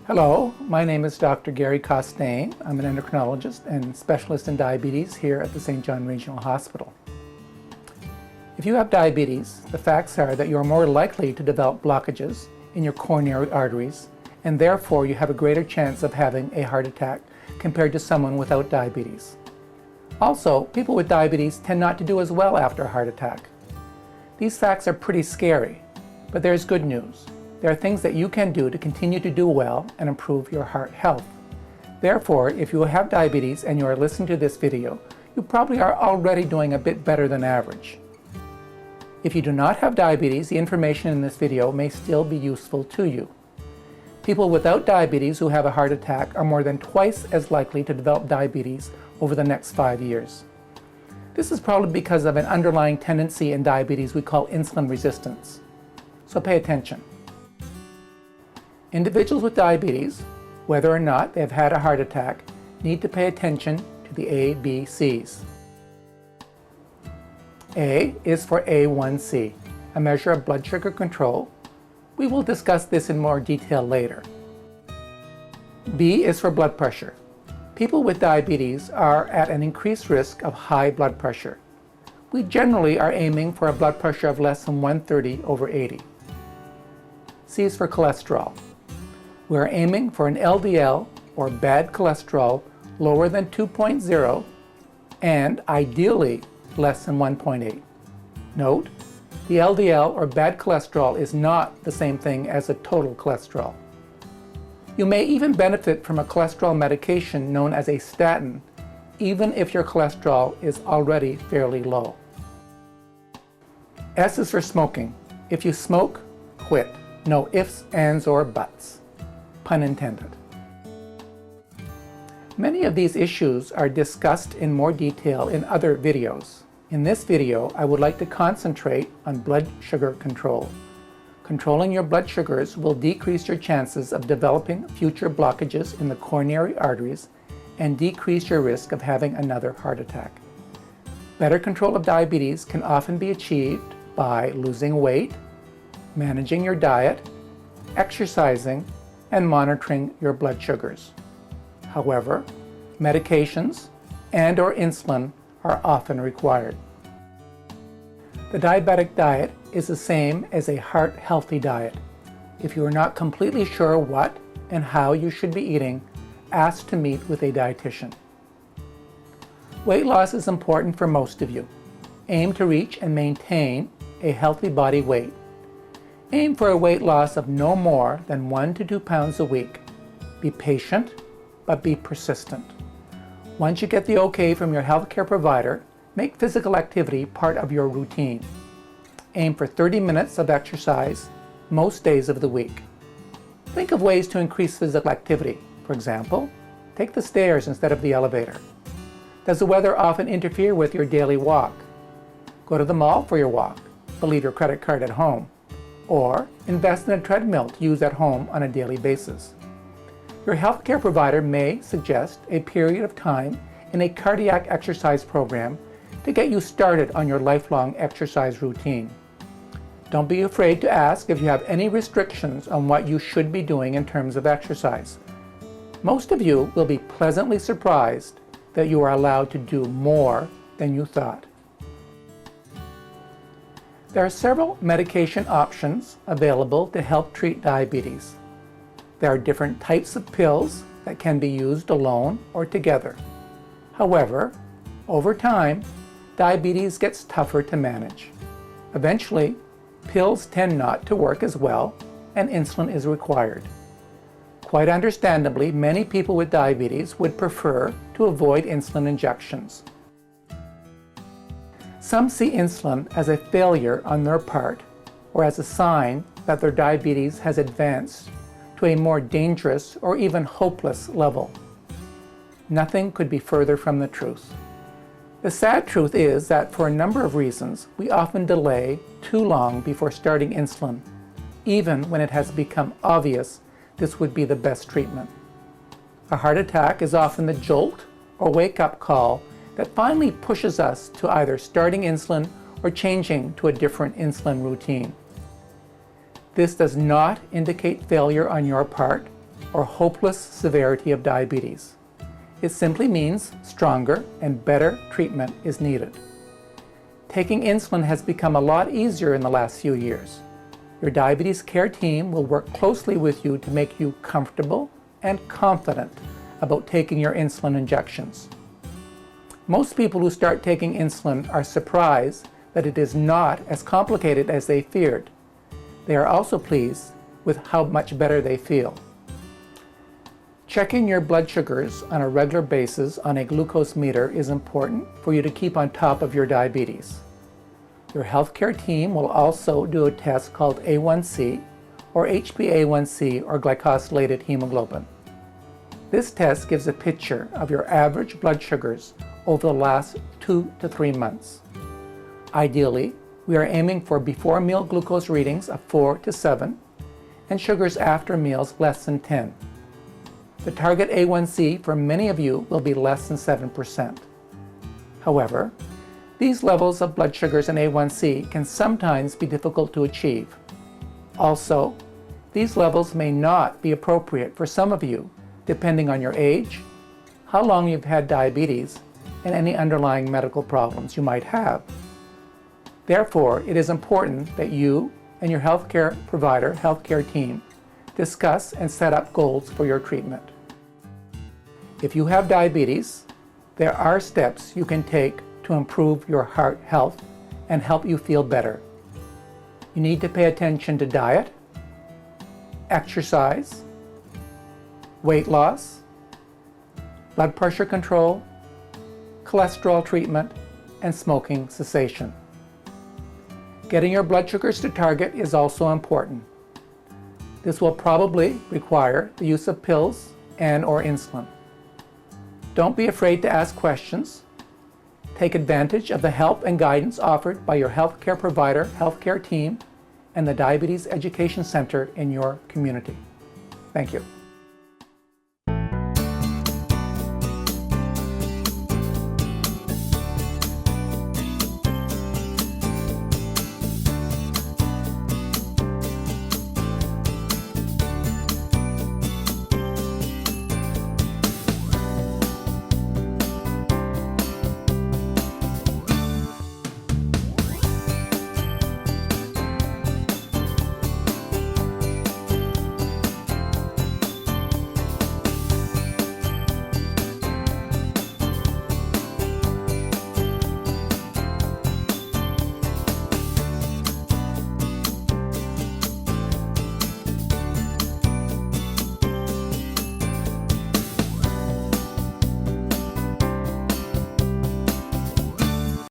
Hello, my name is Dr. Gary Costain. I'm an endocrinologist and specialist in diabetes here at the St. John Regional Hospital. If you have diabetes, the facts are that you are more likely to develop blockages in your coronary arteries, and therefore you have a greater chance of having a heart attack compared to someone without diabetes. Also, people with diabetes tend not to do as well after a heart attack. These facts are pretty scary, but there's good news. There are things that you can do to continue to do well and improve your heart health. Therefore, if you have diabetes and you are listening to this video, you probably are already doing a bit better than average. If you do not have diabetes, the information in this video may still be useful to you. People without diabetes who have a heart attack are more than twice as likely to develop diabetes over the next 5 years. This is probably because of an underlying tendency in diabetes we call insulin resistance. So pay attention. Individuals with diabetes, whether or not they have had a heart attack, need to pay attention to the ABCs. A is for A1C, a measure of blood sugar control. We will discuss this in more detail later. B is for blood pressure. People with diabetes are at an increased risk of high blood pressure. We generally are aiming for a blood pressure of less than 130/80. C is for cholesterol. We are aiming for an LDL, or bad cholesterol, lower than 2.0 and ideally less than 1.8. Note, the LDL, or bad cholesterol, is not the same thing as a total cholesterol. You may even benefit from a cholesterol medication known as a statin, even if your cholesterol is already fairly low. S is for smoking. If you smoke, quit. No ifs, ands, or buts. Pun intended. Many of these issues are discussed in more detail in other videos. In this video, I would like to concentrate on blood sugar control. Controlling your blood sugars will decrease your chances of developing future blockages in the coronary arteries and decrease your risk of having another heart attack. Better control of diabetes can often be achieved by losing weight, managing your diet, exercising, and monitoring your blood sugars. However, medications and/or insulin are often required. The diabetic diet is the same as a heart-healthy diet. If you are not completely sure what and how you should be eating, ask to meet with a dietitian. Weight loss is important for most of you. Aim to reach and maintain a healthy body weight. Aim for a weight loss of no more than 1 to 2 pounds a week. Be patient, but be persistent. Once you get the okay from your healthcare provider, make physical activity part of your routine. Aim for 30 minutes of exercise most days of the week. Think of ways to increase physical activity. For example, take the stairs instead of the elevator. Does the weather often interfere with your daily walk? Go to the mall for your walk, but leave your credit card at home. Or invest in a treadmill to use at home on a daily basis. Your healthcare provider may suggest a period of time in a cardiac exercise program to get you started on your lifelong exercise routine. Don't be afraid to ask if you have any restrictions on what you should be doing in terms of exercise. Most of you will be pleasantly surprised that you are allowed to do more than you thought. There are several medication options available to help treat diabetes. There are different types of pills that can be used alone or together. However, over time, diabetes gets tougher to manage. Eventually, pills tend not to work as well, and insulin is required. Quite understandably, many people with diabetes would prefer to avoid insulin injections. Some see insulin as a failure on their part or as a sign that their diabetes has advanced to a more dangerous or even hopeless level. Nothing could be further from the truth. The sad truth is that for a number of reasons, we often delay too long before starting insulin, even when it has become obvious this would be the best treatment. A heart attack is often the jolt or wake-up call that finally pushes us to either starting insulin or changing to a different insulin routine. This does not indicate failure on your part, or hopeless severity of diabetes. It simply means stronger and better treatment is needed. Taking insulin has become a lot easier in the last few years. Your diabetes care team will work closely with you to make you comfortable and confident about taking your insulin injections. Most people who start taking insulin are surprised that it is not as complicated as they feared. They are also pleased with how much better they feel. Checking your blood sugars on a regular basis on a glucose meter is important for you to keep on top of your diabetes. Your healthcare team will also do a test called A1C or HbA1c or glycosylated hemoglobin. This test gives a picture of your average blood sugars over the last 2 to 3 months. Ideally, we are aiming for before meal glucose readings of 4 to 7 and sugars after meals less than 10. The target A1C for many of you will be less than 7%. However, these levels of blood sugars and A1C can sometimes be difficult to achieve. Also, these levels may not be appropriate for some of you, depending on your age, how long you've had diabetes, and any underlying medical problems you might have. Therefore, it is important that you and your healthcare provider, healthcare team, discuss and set up goals for your treatment. If you have diabetes, there are steps you can take to improve your heart health and help you feel better. You need to pay attention to diet, exercise, weight loss, blood pressure control, cholesterol treatment, and smoking cessation. Getting your blood sugars to target is also important. This will probably require the use of pills and/or insulin. Don't be afraid to ask questions. Take advantage of the help and guidance offered by your healthcare provider, healthcare team, and the Diabetes Education Center in your community. Thank you.